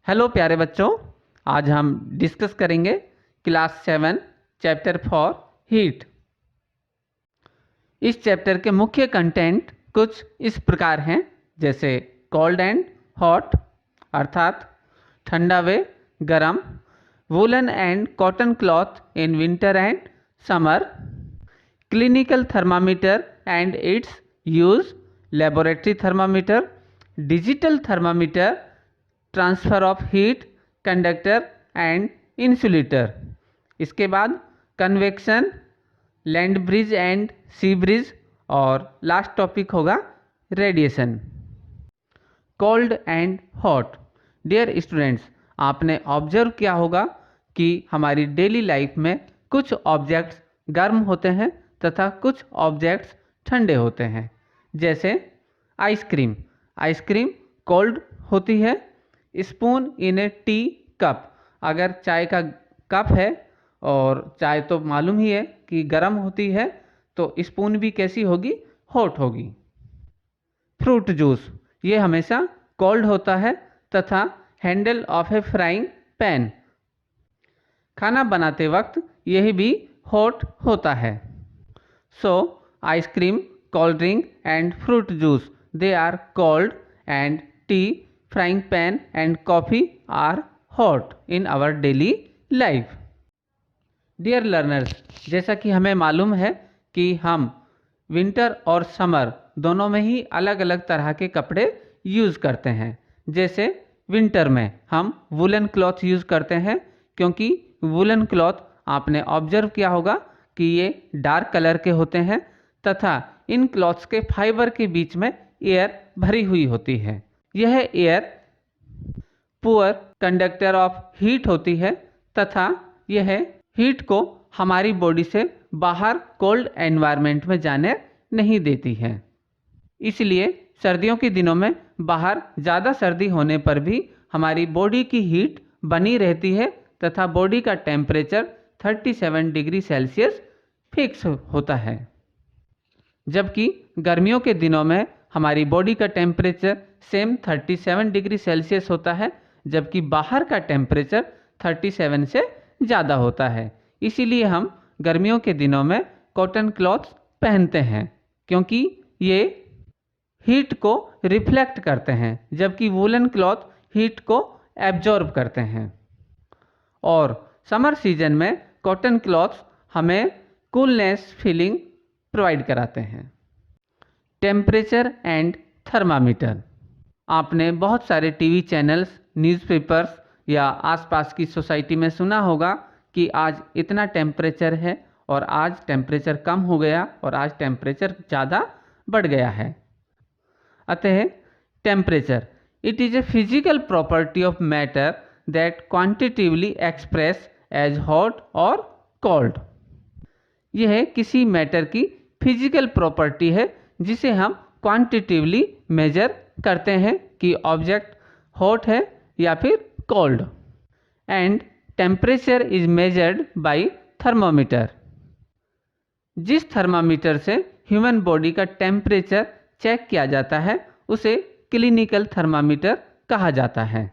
Hello प्यारे बच्चों, आज हम डिस्कस करेंगे क्लास 7 चैप्टर 4 हीट। इस चैप्टर के मुख्य कंटेंट कुछ इस प्रकार हैं, जैसे कोल्ड एंड हॉट अर्थात ठंडा व गरम, woollen and cotton cloth in winter and summer, clinical thermometer and its use, laboratory thermometer, digital thermometer, transfer of heat, conductor and insulator. इसके बाद convection, land breeze and sea breeze और last topic होगा radiation. Cold and hot. Dear students, आपने observe किया होगा कि हमारी daily life में कुछ ऑब्जेक्ट्स गर्म होते हैं तथा कुछ ऑब्जेक्ट्स ठंडे होते हैं। जैसे आइसक्रीम, आइसक्रीम कोल्ड होती है। Spoon in A tea cup, अगर चाय का कप है और चाय तो मालूम ही है कि गर्म होती है, तो स्पून भी कैसी होगी, हॉट होगी। फ्रूट जूस, ये हमेशा कोल्ड होता है तथा handle of a frying pan, खाना बनाते वक्त यह भी हॉट होता है। So ice cream, cold drink and fruit juice, they are cold and tea, frying pan and coffee are hot in our daily life. Dear learners, जैसा कि हमें मालूम है कि हम विंटर और समर दोनों में ही अलग अलग तरह के कपड़े यूज़ करते हैं। जैसे विंटर में हम वूलन क्लॉथ यूज़ करते हैं, क्योंकि वूलन क्लॉथ आपने ऑब्जर्व किया होगा कि ये डार्क कलर के होते हैं तथा इन क्लॉथ्स के फाइबर के बीच में एयर भरी हुई होती है। यह air poor conductor of heat होती है तथा यह हीट को हमारी बॉडी से बाहर कोल्ड एनवायरनमेंट में जाने नहीं देती है। इसलिए सर्दियों के दिनों में बाहर ज़्यादा सर्दी होने पर भी हमारी बॉडी की हीट बनी रहती है तथा बॉडी का टेम्परेचर 37 डिग्री सेल्सियस फिक्स होता है। जबकि गर्मियों के दिनों में हमारी बॉडी का टेम्परेचर सेम 37 डिग्री सेल्सियस होता है, जबकि बाहर का टेम्परेचर 37 से ज़्यादा होता है। इसीलिए हम गर्मियों के दिनों में कॉटन क्लॉथ्स पहनते हैं, क्योंकि ये हीट को रिफ्लेक्ट करते हैं, जबकि वूलन क्लॉथ हीट को एब्जॉर्ब करते हैं। और समर सीजन में कॉटन क्लॉथ्स हमें कूलनेस फीलिंग प्रोवाइड कराते हैं। टेम्परेचर एंड थर्मामीटर, आपने बहुत सारे टीवी चैनल्स, न्यूज़पेपर्स या आसपास की सोसाइटी में सुना होगा कि आज इतना टेम्परेचर है और आज टेम्परेचर कम हो गया और आज टेम्परेचर ज़्यादा बढ़ गया है। अतः temperature, it is a physical property of matter that quantitatively express as hot और कोल्ड। यह किसी मैटर की फिजिकल प्रॉपर्टी है जिसे हम क्वांटिटिवली मेजर करते हैं कि ऑब्जेक्ट हॉट है या फिर cold. And temperature is measured by thermometer. जिस थर्मामीटर से ह्यूमन बॉडी का टेम्परेचर चेक किया जाता है उसे क्लिनिकल थर्मामीटर कहा जाता है।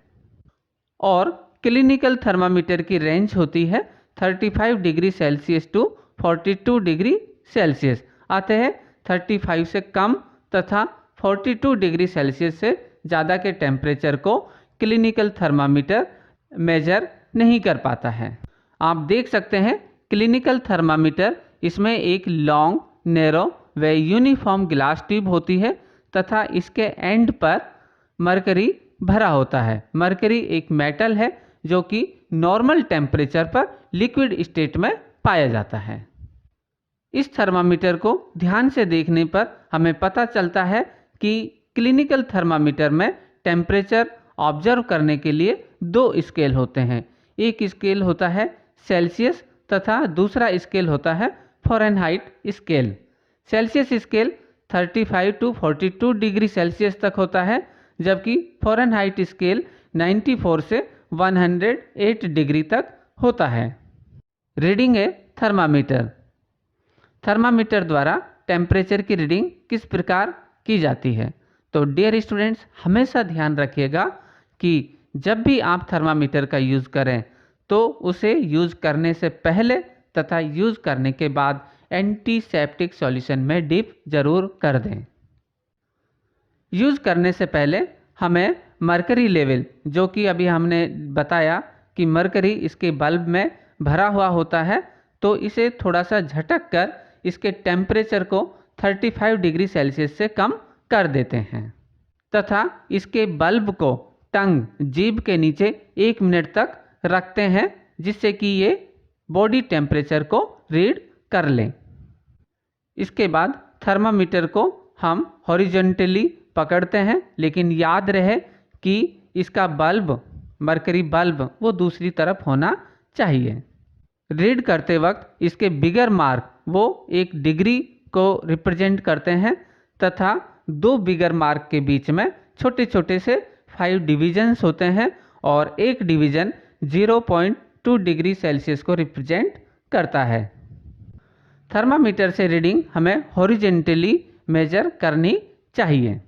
और क्लिनिकल थर्मामीटर की रेंज होती है 35 degree Celsius to 42 degree Celsius. अतः 35 से कम तथा 42 डिग्री सेल्सियस से ज़्यादा के टेम्परेचर को क्लिनिकल थर्मामीटर मेजर नहीं कर पाता है। आप देख सकते हैं क्लिनिकल थर्मामीटर, इसमें एक लॉन्ग, नैरो व यूनिफॉर्म ग्लास ट्यूब होती है तथा इसके एंड पर मरकरी भरा होता है। मरकरी एक मेटल है जो कि नॉर्मल टेम्परेचर पर लिक्विड स्टेट में पाया जाता है। इस थर्मामीटर को ध्यान से देखने पर हमें पता चलता है कि क्लिनिकल थर्मामीटर में टेम्परेचर ऑब्जर्व करने के लिए दो स्केल होते हैं। एक स्केल होता है सेल्सियस तथा दूसरा स्केल होता है Fahrenheit scale. Celsius scale 35 to 42 degree Celsius तक होता है, जबकि फ़ारेनहाइट स्केल 94 से 108 डिग्री तक होता है। रीडिंग ए थर्मामीटर, थर्मामीटर द्वारा टेम्परेचर की रीडिंग किस प्रकार की जाती है। तो डियर स्टूडेंट्स, हमेशा ध्यान रखिएगा कि जब भी आप थर्मामीटर का यूज़ करें तो उसे यूज़ करने से पहले तथा यूज़ करने के बाद एंटीसेप्टिक सॉल्यूशन में डिप ज़रूर कर दें। यूज़ करने से पहले हमें मरकरी लेवल, जो कि अभी हमने बताया कि मरकरी इसके बल्ब में भरा हुआ होता है, तो इसे थोड़ा सा झटक कर इसके टेम्परेचर को 35 डिग्री सेल्सियस से कम कर देते हैं तथा इसके बल्ब को टंग जीभ के नीचे 1 मिनट तक रखते हैं, जिससे कि ये बॉडी टेम्परेचर को रीड कर लें। इसके बाद थर्मामीटर को हम हॉरिजॉन्टली पकड़ते हैं, लेकिन याद रहे कि इसका बल्ब, मरकरी बल्ब, वो दूसरी तरफ होना चाहिए। रीड करते वक्त इसके बिगर मार्क वो 1 डिग्री को रिप्रेजेंट करते हैं तथा 2 बिगर मार्क के बीच में छोटे छोटे से 5 डिवीजन्स होते हैं और एक डिवीजन 0.2 डिग्री सेल्सियस को रिप्रेजेंट करता है। थर्मामीटर से रीडिंग हमें हॉरिजॉन्टली मेजर करनी चाहिए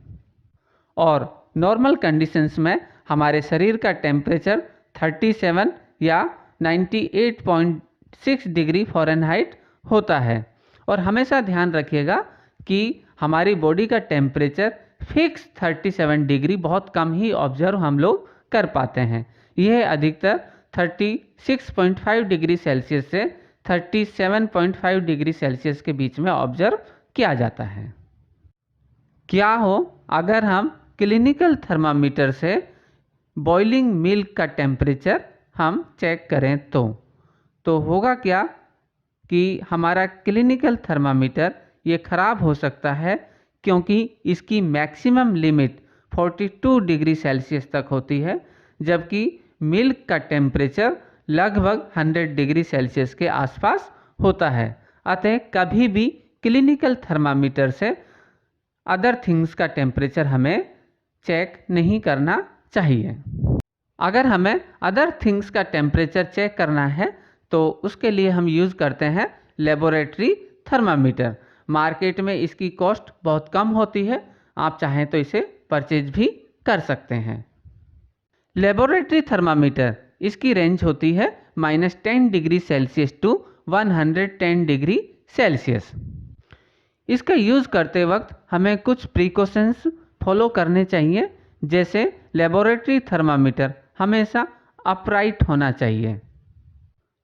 और नॉर्मल कंडीशंस में हमारे शरीर का टेम्परेचर 37 या 98.6 डिग्री फ़ारेनहाइट होता है। और हमेशा ध्यान रखिएगा कि हमारी बॉडी का टेम्परेचर फिक्स 37 डिग्री बहुत कम ही ऑब्जर्व हम लोग कर पाते हैं। यह अधिकतर 36.5 डिग्री सेल्सियस से 37.5 डिग्री सेल्सियस के बीच में ऑब्जर्व किया जाता है। क्या हो अगर हम क्लिनिकल थर्मामीटर से बॉइलिंग मिल्क का टेम्परेचर हम चेक करें तो होगा क्या कि हमारा क्लिनिकल थर्मामीटर ये ख़राब हो सकता है, क्योंकि इसकी मैक्सिमम लिमिट 42 डिग्री सेल्सियस तक होती है, जबकि मिल्क का टेम्परेचर लगभग 100 डिग्री सेल्सियस के आसपास होता है। अतः कभी भी क्लिनिकल थर्मामीटर से अदर थिंग्स का टेम्परेचर हमें चेक नहीं करना चाहिए। अगर हमें अदर थिंग्स का टेम्परेचर चेक करना है तो उसके लिए हम यूज़ करते हैं लेबोरेटरी थर्मामीटर। मार्केट में इसकी कॉस्ट बहुत कम होती है, आप चाहें तो इसे परचेज भी कर सकते हैं। लेबोरेटरी थर्मामीटर इसकी रेंज होती है -10 degree Celsius to 110 degree Celsius. इसका यूज़ करते वक्त हमें कुछ प्रिकॉशंस फॉलो करने चाहिए, जैसे लेबोरेटरी थर्मामीटर हमेशा अपराइट होना चाहिए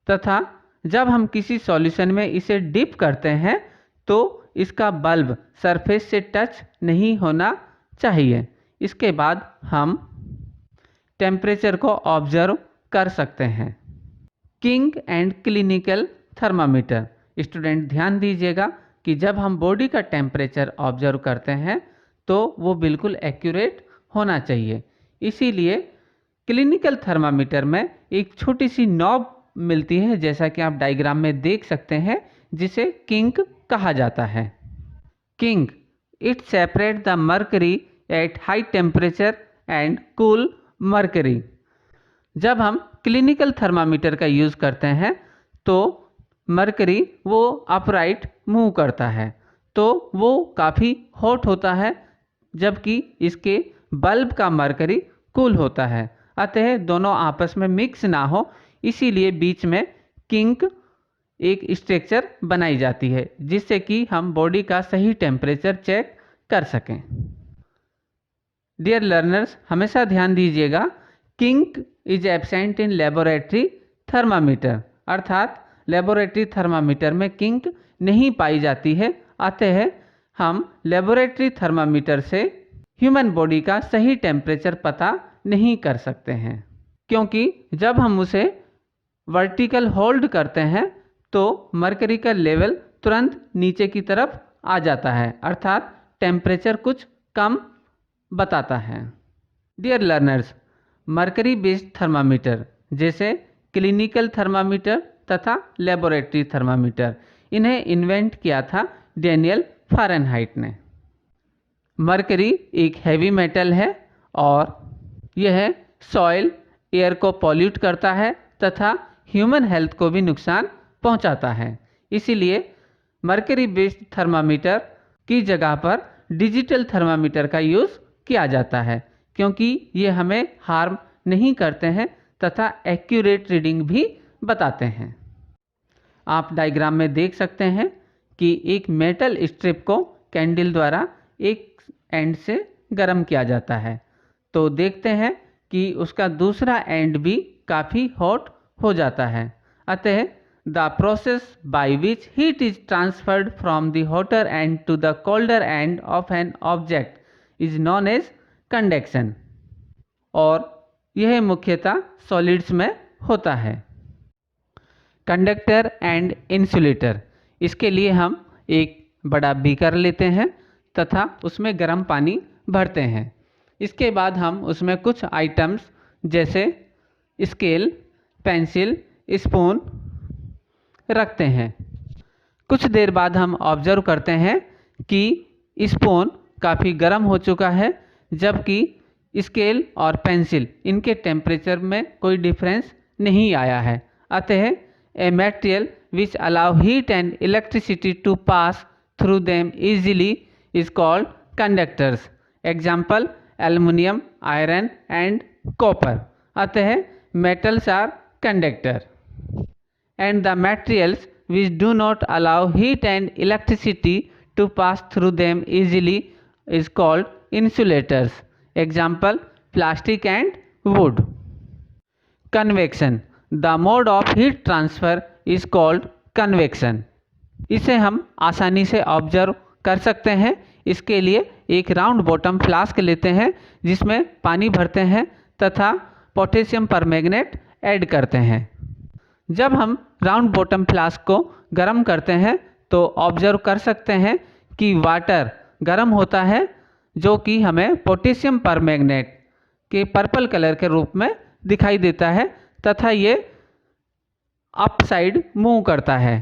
तथा जब हम किसी सॉल्यूशन में इसे डिप करते हैं तो इसका बल्ब सरफेस से टच नहीं होना चाहिए। इसके बाद हम टेम्परेचर को ऑब्जर्व कर सकते हैं। King and clinical thermometer. Student ध्यान दीजिएगा कि जब हम बॉडी का टेम्परेचर ऑब्जर्व करते हैं तो वो बिल्कुल एक्यूरेट होना चाहिए। इसीलिए क्लिनिकल थर्मामीटर में एक छोटी सी नॉब मिलती है, जैसा कि आप डायग्राम में देख सकते हैं, जिसे किंग कहा जाता है। King it separate the mercury at high temperature and cool mercury. जब हम क्लिनिकल थर्मामीटर का यूज़ करते हैं तो मर्करी वो अपराइट मूव करता है, तो वो काफ़ी हॉट होता है, जबकि इसके बल्ब का मर्करी कूल होता है। अतः दोनों आपस में मिक्स ना हो, इसीलिए बीच में किंक एक स्ट्रक्चर बनाई जाती है, जिससे कि हम बॉडी का सही टेम्परेचर चेक कर सकें। डियर लर्नर्स, हमेशा ध्यान दीजिएगा, kink is absent in laboratory thermometer, अर्थात लेबोरेटरी थर्मामीटर में किंक नहीं पाई जाती है। अतः हम लेबोरेटरी थर्मामीटर से ह्यूमन बॉडी का सही टेम्परेचर पता नहीं कर सकते हैं, क्योंकि जब हम उसे वर्टिकल होल्ड करते हैं तो मर्करी का लेवल तुरंत नीचे की तरफ आ जाता है, अर्थात टेम्परेचर कुछ कम बताता है। Dear learners, mercury based thermometer जैसे क्लिनिकल थर्मामीटर तथा लेबोरेटरी थर्मामीटर, इन्हें इन्वेंट किया था डेनियल फ़ारेनहाइट ने। मर्करी एक हैवी मेटल है और यह सॉइल, एयर को पॉल्यूट करता है तथा ह्यूमन हेल्थ को भी नुकसान पहुंचाता है। इसीलिए मर्करी बेस्ड थर्मामीटर की जगह पर डिजिटल थर्मामीटर का यूज़ किया जाता है, क्योंकि ये हमें हार्म नहीं करते हैं तथा एक्यूरेट रीडिंग भी बताते हैं। आप डायग्राम में देख सकते हैं कि एक मेटल स्ट्रिप को कैंडल द्वारा एक एंड से गर्म किया जाता है, तो देखते हैं कि उसका दूसरा एंड भी काफ़ी हॉट हो जाता है। अतः the process by which heat is transferred from the hotter end to the colder end of an object is known as conduction, और यह मुख्यतः सॉलिड्स में होता है। कंडक्टर एंड इंसुलेटर, इसके लिए हम एक बड़ा बीकर लेते हैं तथा उसमें गर्म पानी भरते हैं। इसके बाद हम उसमें कुछ आइटम्स जैसे स्केल, पेंसिल, स्पून रखते हैं। कुछ देर बाद हम ऑब्जर्व करते हैं कि स्पून काफ़ी गर्म हो चुका है, जबकि स्केल और पेंसिल इनके टेम्परेचर में कोई डिफरेंस नहीं आया है। अतः a material which allow heat and electricity to pass through them easily is called conductors. Example, aluminum, iron and copper. अतः metals are conductor, and the materials which do not allow heat and electricity to pass through them easily is called insulators. Example, plastic and wood. Convection, the mode of heat transfer is called convection. इसे हम आसानी से observe कर सकते हैं। इसके लिए एक राउंड बॉटम फ्लास्क लेते हैं जिसमें पानी भरते हैं तथा पोटेशियम परमैंगनेट ऐड करते हैं। जब हम राउंड बॉटम फ्लास्क को गर्म करते हैं तो ऑब्जर्व कर सकते हैं कि वाटर गर्म होता है, जो कि हमें पोटेशियम परमैंगनेट के पर्पल कलर के रूप में दिखाई देता है तथा ये अप साइड मूव करता है,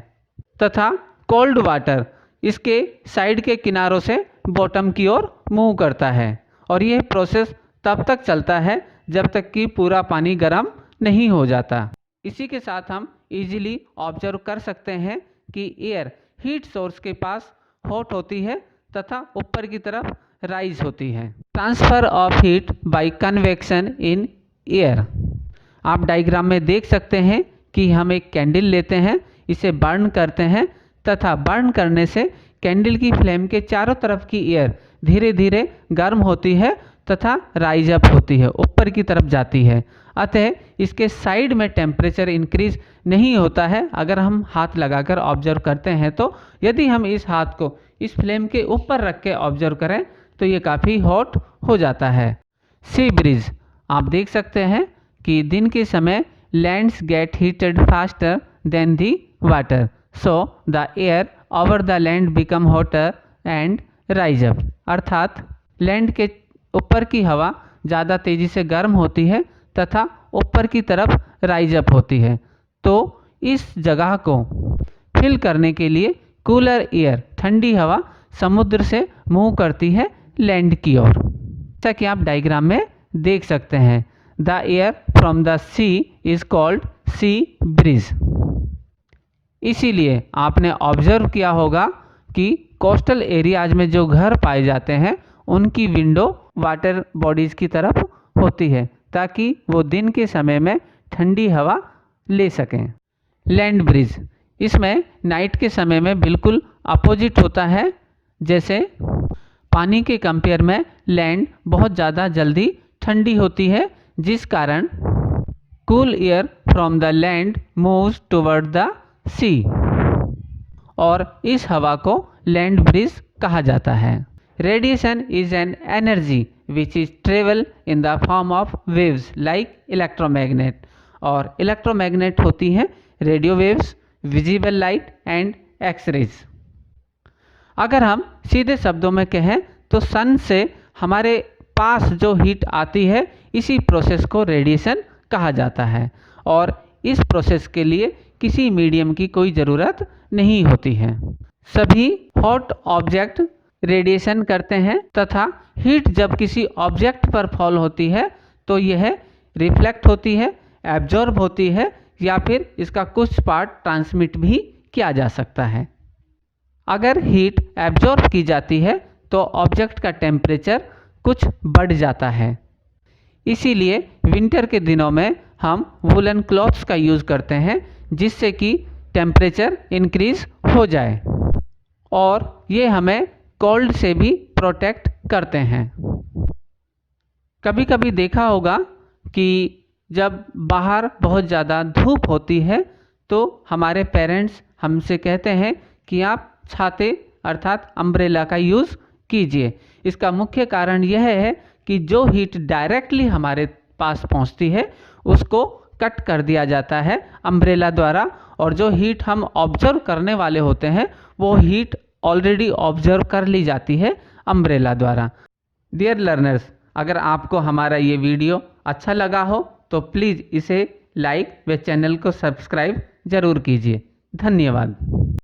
तथा कोल्ड वाटर इसके साइड के किनारों से बॉटम की ओर मूव करता है। और यह प्रोसेस तब तक चलता है जब तक कि पूरा पानी गर्म नहीं हो जाता। इसी के साथ हम इजीली ऑब्जर्व कर सकते हैं कि एयर हीट सोर्स के पास हॉट होती है तथा ऊपर की तरफ राइज होती है। Transfer of heat bye convection in air, आप डायग्राम में देख सकते हैं कि हम एक कैंडल लेते हैं, इसे बर्न करते हैं तथा बर्न करने से कैंडल की फ्लेम के चारों तरफ की एयर धीरे धीरे गर्म होती है तथा राइज अप होती है, ऊपर की तरफ जाती है। अतः इसके साइड में टेम्परेचर इंक्रीज नहीं होता है। अगर हम हाथ लगाकर ऑब्जर्व करते हैं तो यदि हम इस हाथ को इस फ्लेम के ऊपर रख के ऑब्जर्व करें तो ये काफ़ी हॉट हो जाता है। सी ब्रीज, आप देख सकते हैं कि दिन के समय lands gate heated faster than the water, so the air over the land become hotter and rise up. अर्थात लैंड के ऊपर की हवा ज़्यादा तेज़ी से गर्म होती है तथा ऊपर की तरफ राइज अप होती है। तो इस जगह को फिल करने के लिए कूलर एयर, ठंडी हवा समुद्र से मूव करती है लैंड की ओर, जैसा कि आप डायग्राम में देख सकते हैं। The air from the sea is called sea breeze. इसीलिए आपने ऑब्जर्व किया होगा कि कोस्टल एरियाज में जो घर पाए जाते हैं उनकी विंडो वाटर बॉडीज़ की तरफ होती है ताकि वो दिन के समय में ठंडी हवा ले सकें। लैंड ब्रिज, इसमें नाइट के समय में बिल्कुल अपोजिट होता है। जैसे पानी के कंपेयर में लैंड बहुत ज़्यादा जल्दी ठंडी होती है, जिस कारण cool air from the land moves toward the sea, और इस हवा को लैंड ब्रिज कहा जाता है। Radiation is an energy which is travel in the form of waves like electromagnet, और इलेक्ट्रोमैग्नेट होती हैं radio waves, visible light and x-rays. अगर हम सीधे शब्दों में कहें तो सन से हमारे पास जो हीट आती है इसी प्रोसेस को रेडिएशन कहा जाता है, और इस प्रोसेस के लिए किसी मीडियम की कोई ज़रूरत नहीं होती है। सभी हॉट ऑब्जेक्ट रेडिएशन करते हैं तथा हीट जब किसी ऑब्जेक्ट पर फॉल होती है तो यह रिफ्लेक्ट होती है, एब्जॉर्ब होती है, या फिर इसका कुछ पार्ट ट्रांसमिट भी किया जा सकता है। अगर हीट एब्जॉर्ब की जाती है तो ऑब्जेक्ट का टेम्परेचर कुछ बढ़ जाता है। इसीलिए विंटर के दिनों में हम वूलन क्लॉथ्स का यूज़ करते हैं, जिससे कि टेम्परेचर इंक्रीज़ हो जाए और ये हमें कोल्ड से भी प्रोटेक्ट करते हैं। कभी कभी देखा होगा कि जब बाहर बहुत ज़्यादा धूप होती है तो हमारे पेरेंट्स हमसे कहते हैं कि आप छाते अर्थात अम्ब्रेला का यूज़ कीजिए। इसका मुख्य कारण यह है कि जो हीट डायरेक्टली हमारे पास पहुंचती है उसको कट कर दिया जाता है अम्ब्रेला द्वारा, और जो हीट हम ऑब्जर्व करने वाले होते हैं वो हीट ऑलरेडी ऑब्जर्व कर ली जाती है अम्ब्रेला द्वारा। डियर लर्नर्स, अगर आपको हमारा ये वीडियो अच्छा लगा हो तो प्लीज़ इसे लाइक व चैनल को सब्सक्राइब ज़रूर कीजिए। धन्यवाद।